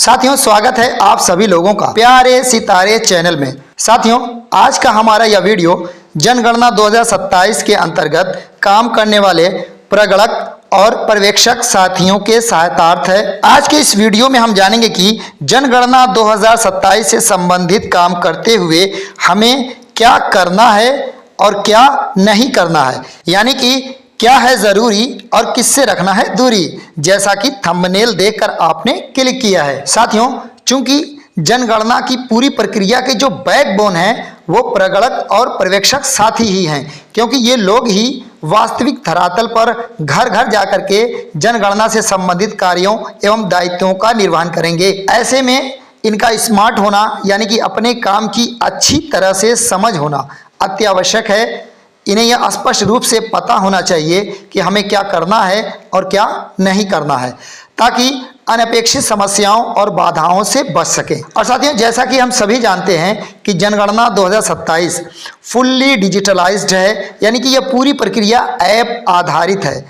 साथियों, स्वागत है आप सभी लोगों का प्यारे सितारे चैनल में। साथियों, आज का हमारा यह वीडियो जनगणना 2027 के अंतर्गत काम करने वाले प्रगणक और पर्यवेक्षक साथियों के सहायतार्थ है। आज के इस वीडियो में हम जानेंगे कि जनगणना 2027 से संबंधित काम करते हुए हमें क्या करना है और क्या नहीं करना है, यानी कि क्या है जरूरी और किससे रखना है दूरी, जैसा कि थंबनेल देखकर आपने क्लिक किया है। साथियों, चूंकि जनगणना की पूरी प्रक्रिया के जो बैकबोन है वो प्रगणक और पर्यवेक्षक साथी ही हैं, क्योंकि ये लोग ही वास्तविक धरातल पर घर घर जाकर के जनगणना से संबंधित कार्यों एवं दायित्वों का निर्वहन करेंगे। ऐसे में इनका स्मार्ट होना, यानी कि अपने काम की अच्छी तरह से समझ होना अत्यावश्यक है। इन्हें यह स्पष्ट रूप से पता होना चाहिए कि हमें क्या करना है और क्या नहीं करना है, ताकि अनपेक्षित समस्याओं और बाधाओं से बच सकें। और साथियों, जैसा कि हम सभी जानते हैं कि जनगणना 2027 फुल्ली डिजिटलाइज्ड है, यानी कि यह पूरी प्रक्रिया ऐप आधारित है।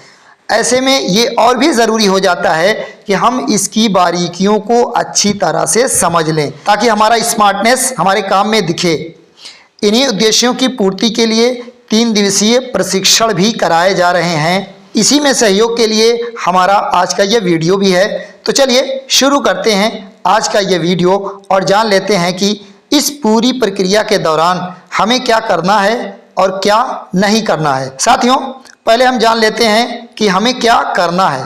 ऐसे में ये और भी ज़रूरी हो जाता है कि हम इसकी बारीकियों को अच्छी तरह से समझ लें, ताकि हमारा स्मार्टनेस हमारे काम में दिखे। इन्हीं उद्देश्यों की पूर्ति के लिए 3 दिवसीय प्रशिक्षण भी कराए जा रहे हैं। इसी में सहयोग के लिए हमारा आज का यह वीडियो भी है। तो चलिए शुरू करते हैं आज का यह वीडियो और जान लेते हैं कि इस पूरी प्रक्रिया के दौरान हमें क्या करना है और क्या नहीं करना है। साथियों, पहले हम जान लेते हैं कि हमें क्या करना है।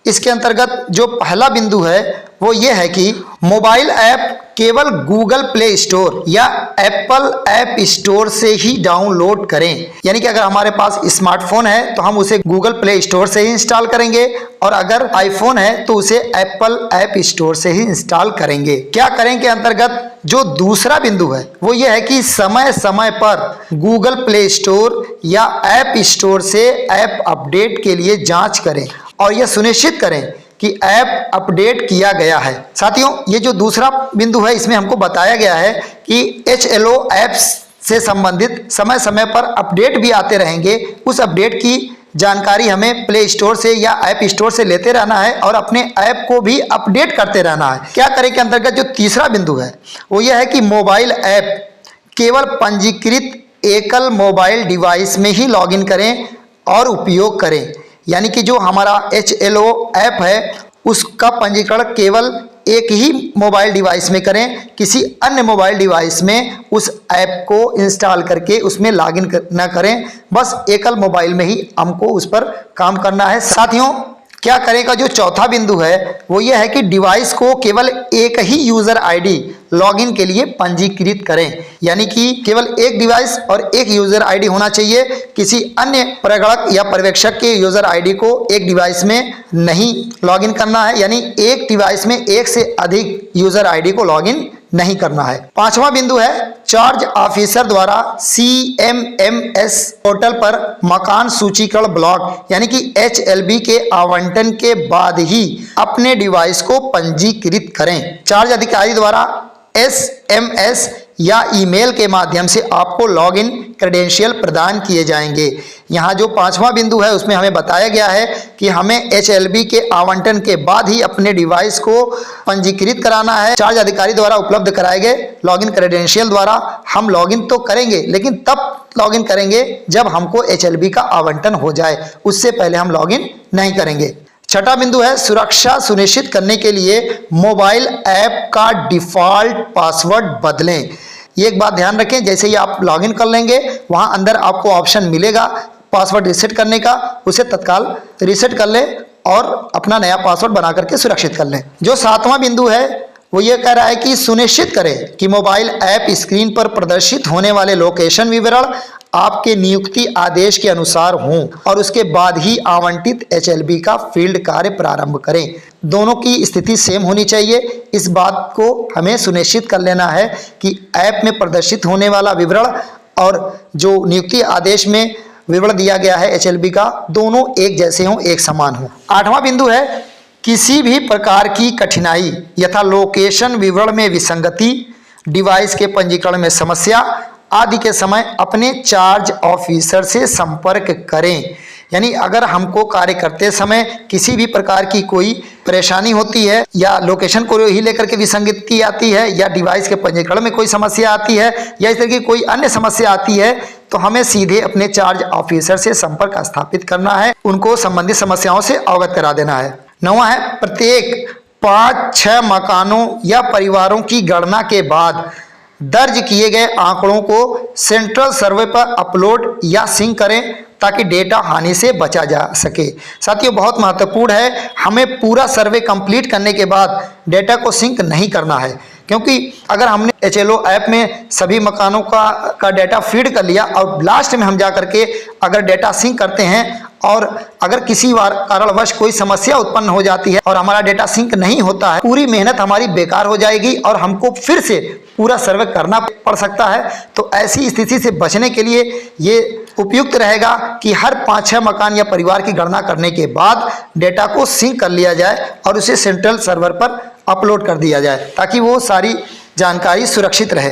इसके अंतर्गत जो पहला बिंदु है वो ये है कि मोबाइल ऐप केवल गूगल प्ले स्टोर या एप्पल ऐप स्टोर से ही डाउनलोड करें। यानी कि अगर हमारे पास स्मार्टफोन है तो हम उसे गूगल प्ले स्टोर से ही इंस्टॉल करेंगे, और अगर आईफोन है तो उसे एप्पल ऐप स्टोर से ही इंस्टॉल करेंगे। क्या करें के अंतर्गत जो दूसरा बिंदु है वो ये है कि समय समय पर गूगल प्ले स्टोर या ऐप स्टोर से ऐप अपडेट के लिए जाँच करें और यह सुनिश्चित करें कि ऐप अपडेट किया गया है। साथियों, ये जो दूसरा बिंदु है इसमें हमको बताया गया है कि HLO ऐप्स से संबंधित समय समय पर अपडेट भी आते रहेंगे। उस अपडेट की जानकारी हमें प्ले स्टोर से या ऐप स्टोर से लेते रहना है और अपने ऐप को भी अपडेट करते रहना है। क्या करें के अंतर्गत जो तीसरा बिंदु है वो यह है कि मोबाइल ऐप केवल पंजीकृत एकल मोबाइल डिवाइस में ही लॉगिन करें और उपयोग करें। यानी कि जो हमारा HLO ऐप है उसका पंजीकरण केवल एक ही मोबाइल डिवाइस में करें, किसी अन्य मोबाइल डिवाइस में उस ऐप को इंस्टॉल करके उसमें लॉगिन न करें। बस एकल मोबाइल में ही हमको उस पर काम करना है। साथियों, क्या करें का जो चौथा बिंदु है वो ये है कि डिवाइस को केवल एक ही यूज़र आईडी लॉगिन के लिए पंजीकृत करें। यानी कि केवल एक डिवाइस और एक यूज़र आईडी होना चाहिए। किसी अन्य प्रगणक या पर्यवेक्षक के यूज़र आईडी को एक डिवाइस में नहीं लॉगिन करना है, यानी एक डिवाइस में एक से अधिक यूज़र आईडी को लॉगिन नहीं करना है। पांचवा बिंदु है चार्ज ऑफिसर द्वारा CMMS पोर्टल पर मकान सूचीकरण ब्लॉक, यानी कि HLB के आवंटन के बाद ही अपने डिवाइस को पंजीकृत करें। चार्ज अधिकारी द्वारा SMS या ईमेल के माध्यम से आपको लॉगिन क्रेडेंशियल प्रदान किए जाएंगे। यहाँ जो पांचवा बिंदु है उसमें हमें बताया गया है कि हमें HLB के आवंटन के बाद ही अपने डिवाइस को पंजीकृत कराना है। चार्ज अधिकारी द्वारा उपलब्ध कराए गए लॉगिन क्रेडेंशियल द्वारा हम लॉगिन तो करेंगे, लेकिन तब लॉगिन करेंगे जब हमको HLB का आवंटन हो जाए, उससे पहले हम लॉगिन नहीं करेंगे। छठा बिंदु है सुरक्षा सुनिश्चित करने के लिए मोबाइल ऐप का डिफ़ॉल्ट पासवर्ड बदलें। ये एक बात ध्यान रखें, जैसे ही आप लॉगिन कर लेंगे वहाँ अंदर आपको ऑप्शन मिलेगा पासवर्ड रीसेट करने का, उसे तत्काल रीसेट कर लें और अपना नया पासवर्ड बना करके सुरक्षित कर लें। जो सातवां बिंदु है वो ये कह रहा है कि सुनिश्चित करें कि मोबाइल ऐप स्क्रीन पर प्रदर्शित होने वाले लोकेशन विवरण आपके नियुक्ति आदेश के अनुसार हों और उसके बाद ही आवंटित HLB का फील्ड कार्य प्रारंभ करें। दोनों की स्थिति सेम होनी चाहिए। इस बात को हमें सुनिश्चित कर लेना है कि ऐप में प्रदर्शित होने वाला विवरण और जो नियुक्ति आदेश में विवरण दिया गया है HLB का, दोनों एक जैसे हों, एक समान हों। आठवां बिंदु है किसी भी प्रकार की कठिनाई यथा लोकेशन विवरण में विसंगति, डिवाइस के पंजीकरण में समस्या आदि के समय अपने चार्ज ऑफिसर से संपर्क करें। यानी अगर हमको कार्य करते समय किसी भी प्रकार की कोई परेशानी होती है या लोकेशन को ही लेकर के विसंगति आती है या डिवाइस के पंजीकरण में कोई समस्या आती है या इस तरह की कोई अन्य समस्या आती है, तो हमें सीधे अपने चार्ज ऑफिसर से संपर्क स्थापित करना है, उनको संबंधित समस्याओं से अवगत करा देना है। 9वां है, प्रत्येक 5-6 मकानों या परिवारों की गणना के बाद दर्ज किए गए आंकड़ों को सेंट्रल सर्वर पर अपलोड या सिंक करें ताकि डेटा हानि से बचा जा सके। साथियों, बहुत महत्वपूर्ण है, हमें पूरा सर्वे कंप्लीट करने के बाद डेटा को सिंक नहीं करना है, क्योंकि अगर हमने HLO ऐप में सभी मकानों का डेटा फीड कर लिया और लास्ट में हम जा करके अगर डेटा सिंक करते हैं और अगर किसी कारणवश कोई समस्या उत्पन्न हो जाती है और हमारा डेटा सिंक नहीं होता है, पूरी मेहनत हमारी बेकार हो जाएगी और हमको फिर से पूरा सर्वे करना पड़ सकता है। तो ऐसी स्थिति से बचने के लिए ये उपयुक्त रहेगा कि हर 5-6 मकान या परिवार की गणना करने के बाद डेटा को सिंक कर लिया जाए और उसे सेंट्रल सर्वर पर अपलोड कर दिया जाए ताकि वो सारी जानकारी सुरक्षित रहे।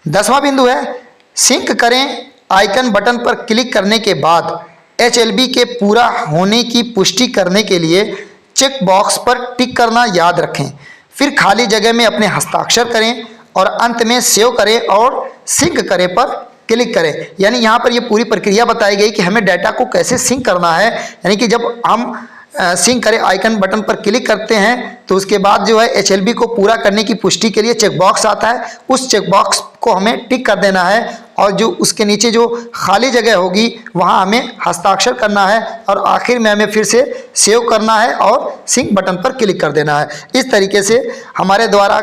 10वां बिंदु है, सिंक करें आइकन बटन पर क्लिक करने के बाद HLB के पूरा होने की पुष्टि करने के लिए चेक बॉक्स पर टिक करना याद रखें। फिर खाली जगह में अपने हस्ताक्षर करें और अंत में सेव करें और सिंक करें पर क्लिक करें। यानी यहाँ पर ये पूरी प्रक्रिया बताई गई कि हमें डाटा को कैसे सिंक करना है। यानी कि जब हम सिंक करें आइकन बटन पर क्लिक करते हैं तो उसके बाद जो है HLB को पूरा करने की पुष्टि के लिए चेक बॉक्स आता है, उस चेक बॉक्स को हमें टिक कर देना है और जो उसके नीचे जो खाली जगह होगी वहां हमें हस्ताक्षर करना है और आखिर में हमें फिर से सेव करना है और सिंक बटन पर क्लिक कर देना है। इस तरीके से हमारे द्वारा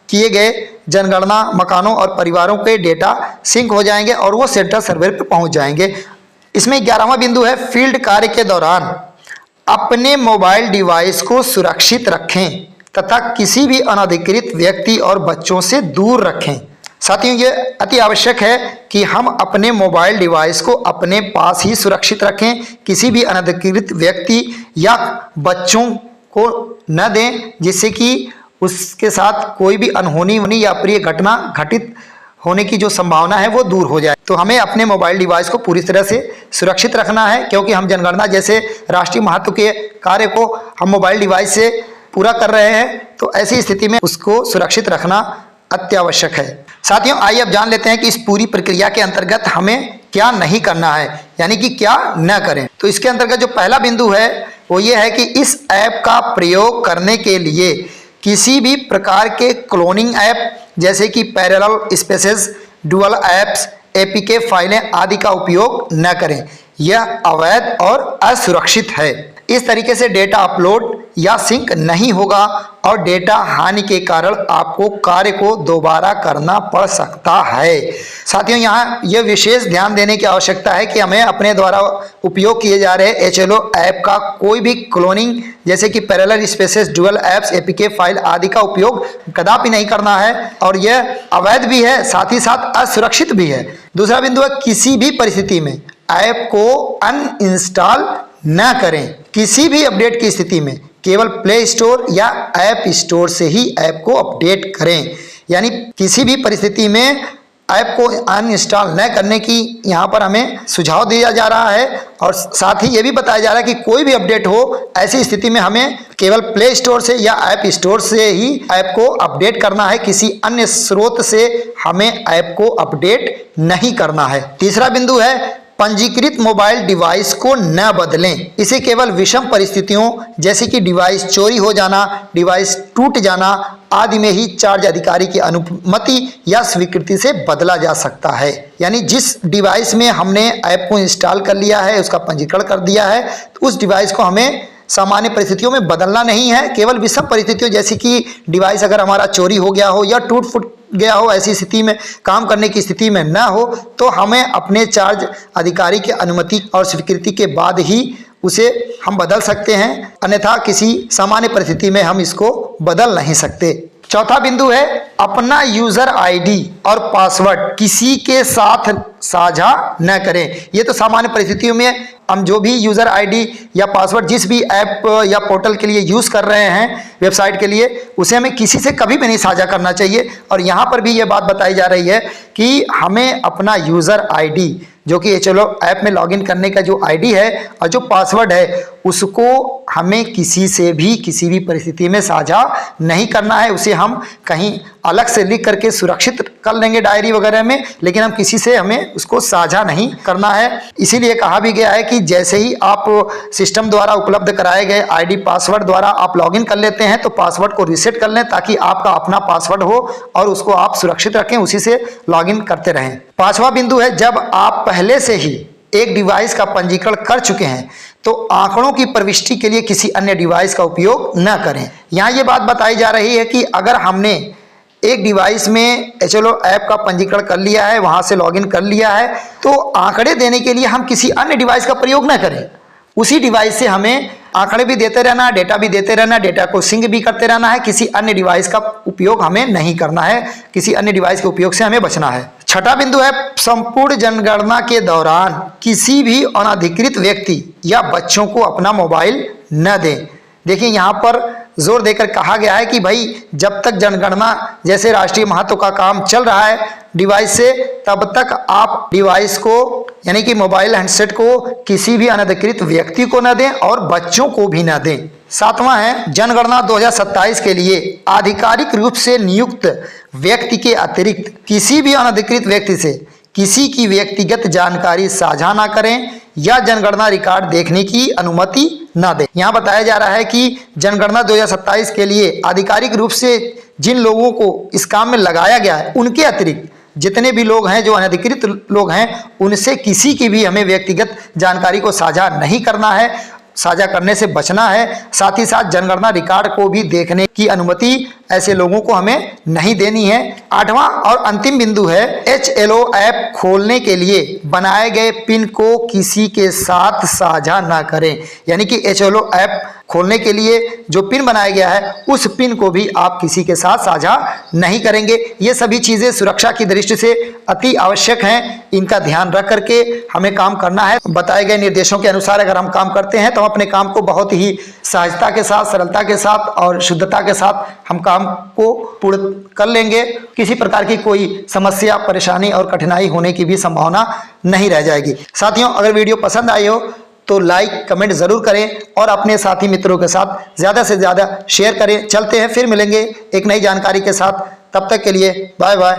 किए गए जनगणना मकानों और परिवारों के डेटा सिंक हो जाएंगे और वो सेंट्रल सर्वर पर पहुंच जाएंगे। इसमें 11वां बिंदु है, फील्ड कार्य के दौरान अपने मोबाइल डिवाइस को सुरक्षित रखें तथा किसी भी अनधिकृत व्यक्ति और बच्चों से दूर रखें। साथियों, ये अति आवश्यक है कि हम अपने मोबाइल डिवाइस को अपने पास ही सुरक्षित रखें, किसी भी अनधिकृत व्यक्ति या बच्चों को न दें जिससे कि उसके साथ कोई भी अनहोनी या अप्रिय घटना घटित होने की जो संभावना है वो दूर हो जाए। तो हमें अपने मोबाइल डिवाइस को पूरी तरह से सुरक्षित रखना है, क्योंकि हम जनगणना जैसे राष्ट्रीय महत्व के कार्य को हम मोबाइल डिवाइस से पूरा कर रहे हैं, तो ऐसी स्थिति में उसको सुरक्षित रखना अत्यावश्यक है। साथियों, आइए अब जान लेते हैं कि इस पूरी प्रक्रिया के अंतर्गत हमें क्या नहीं करना है, यानी कि क्या न करें। तो इसके अंतर्गत जो पहला बिंदु है वो ये है कि इस ऐप का प्रयोग करने के लिए किसी भी प्रकार के क्लोनिंग ऐप जैसे कि parallel spaces, dual apps, APK फाइलें आदि का उपयोग न करें। यह अवैध और असुरक्षित है। इस तरीके से डेटा अपलोड या सिंक नहीं होगा और डेटा हानि के कारण आपको कार्य को दोबारा करना पड़ सकता है। साथियों, यहाँ यह विशेष ध्यान देने की आवश्यकता है कि हमें अपने द्वारा उपयोग किए जा रहे HLO ऐप का कोई भी क्लोनिंग जैसे कि parallel spaces, dual apps, APK file आदि का उपयोग कदापि नहीं करना है और यह अवैध भी है, साथ ही साथ असुरक्षित भी है। दूसरा बिंदु है, किसी भी परिस्थिति में ऐप को अनइंस्टॉल न करें। किसी भी अपडेट की स्थिति में केवल प्ले स्टोर या ऐप स्टोर से ही ऐप को अपडेट करें। यानी किसी भी परिस्थिति में ऐप को अनइंस्टॉल न करने की यहाँ पर हमें सुझाव दिया जा रहा है और साथ ही ये भी बताया जा रहा है कि कोई भी अपडेट हो ऐसी स्थिति में हमें केवल प्ले स्टोर से या ऐप स्टोर से ही ऐप को अपडेट करना है, किसी अन्य स्रोत से हमें ऐप को अपडेट नहीं करना है। तीसरा बिंदु है, पंजीकृत मोबाइल डिवाइस को न बदलें। इसे केवल विषम परिस्थितियों जैसे कि डिवाइस चोरी हो जाना, डिवाइस टूट जाना आदि में ही चार्ज अधिकारी की अनुमति या स्वीकृति से बदला जा सकता है। यानी जिस डिवाइस में हमने ऐप को इंस्टॉल कर लिया है, उसका पंजीकरण कर दिया है, तो उस डिवाइस को हमें सामान्य परिस्थितियों में बदलना नहीं है। केवल विषम परिस्थितियों जैसे कि डिवाइस अगर हमारा चोरी हो गया हो या टूट फूट गया हो, ऐसी स्थिति में काम करने की स्थिति में न हो, तो हमें अपने चार्ज अधिकारी की अनुमति और स्वीकृति के बाद ही उसे हम बदल सकते हैं, अन्यथा किसी सामान्य परिस्थिति में हम इसको बदल नहीं सकते। चौथा बिंदु है, अपना यूजर आईडी और पासवर्ड किसी के साथ साझा न करें। ये तो सामान्य परिस्थितियों में हम जो भी यूजर आईडी या पासवर्ड जिस भी ऐप या पोर्टल के लिए यूज कर रहे हैं, वेबसाइट के लिए, उसे हमें किसी से कभी भी नहीं साझा करना चाहिए। और यहाँ पर भी ये बात बताई जा रही है कि हमें अपना यूजर आईडी जो कि चलो ऐप में लॉगिन करने का जो आईडी है और जो पासवर्ड है उसको हमें किसी से भी किसी भी परिस्थिति में साझा नहीं करना है। उसे हम कहीं अलग से लिख करके सुरक्षित कर लेंगे डायरी वगैरह में, लेकिन हम किसी से हमें उसको साझा नहीं करना है। इसीलिए कहा भी गया है कि जैसे ही आप सिस्टम द्वारा उपलब्ध कराए गए आईडी पासवर्ड द्वारा आप लॉगिन कर लेते हैं तो पासवर्ड को रीसेट कर लें ताकि आपका अपना पासवर्ड हो और उसको आप सुरक्षित रखें, उसी से लॉगिन करते रहें। पांचवा बिंदु है, जब आप पहले से ही एक डिवाइस का पंजीकरण कर चुके हैं तो आंकड़ों की प्रविष्टि के लिए किसी अन्य डिवाइस का उपयोग न करें। यहाँ ये बात बताई जा रही है कि अगर हमने एक डिवाइस में HLO ऐप का पंजीकरण कर लिया है, वहां से लॉगिन कर लिया है, तो आंकड़े देने के लिए हम किसी अन्य डिवाइस का प्रयोग न करें। उसी डिवाइस से हमें आंकड़े भी देते रहना, डेटा भी देते रहना, डेटा को सिंक भी करते रहना है। किसी अन्य डिवाइस का उपयोग हमें नहीं करना है, किसी अन्य डिवाइस के उपयोग से हमें बचना है। छठा बिंदु है, संपूर्ण जनगणना के दौरान किसी भी अनधिकृत व्यक्ति या बच्चों को अपना मोबाइल न दें। देखिए यहाँ पर जोर देकर कहा गया है कि भाई जब तक जनगणना जैसे राष्ट्रीय महत्व का काम चल रहा है डिवाइस से, तब तक आप डिवाइस को यानी कि मोबाइल हैंडसेट को किसी भी अनधिकृत व्यक्ति को न दें और बच्चों को भी न दें। सातवां है, जनगणना 2027 के लिए आधिकारिक रूप से नियुक्त व्यक्ति के अतिरिक्त किसी भी अनधिकृत व्यक्ति से किसी की व्यक्तिगत जानकारी साझा ना करें या जनगणना रिकॉर्ड देखने की अनुमति ना दें। यहाँ बताया जा रहा है कि जनगणना 2027 के लिए आधिकारिक रूप से जिन लोगों को इस काम में लगाया गया है उनके अतिरिक्त जितने भी लोग हैं जो अनधिकृत लोग हैं उनसे किसी की भी हमें व्यक्तिगत जानकारी को साझा नहीं करना है, साझा करने से बचना है। साथ ही साथ जनगणना रिकॉर्ड को भी देखने की अनुमति ऐसे लोगों को हमें नहीं देनी है। आठवां और अंतिम बिंदु है, HLO ऐप खोलने के लिए बनाए गए पिन को किसी के साथ साझा ना करें। यानी कि HLO ऐप खोलने के लिए जो पिन बनाया गया है उस पिन को भी आप किसी के साथ साझा नहीं करेंगे। ये सभी चीज़ें सुरक्षा की दृष्टि से अति आवश्यक हैं, इनका ध्यान रख करके हमें काम करना है। बताए गए निर्देशों के अनुसार अगर हम काम करते हैं तो हम अपने काम को बहुत ही सहजता के साथ, सरलता के साथ और शुद्धता के साथ हम काम को पूर्ण कर लेंगे। किसी प्रकार की कोई समस्या, परेशानी और कठिनाई होने की भी संभावना नहीं रह जाएगी। साथियों, अगर वीडियो पसंद आई हो तो लाइक कमेंट जरूर करें और अपने साथी मित्रों के साथ ज़्यादा से ज़्यादा शेयर करें। चलते हैं, फिर मिलेंगे एक नई जानकारी के साथ। तब तक के लिए बाय बाय।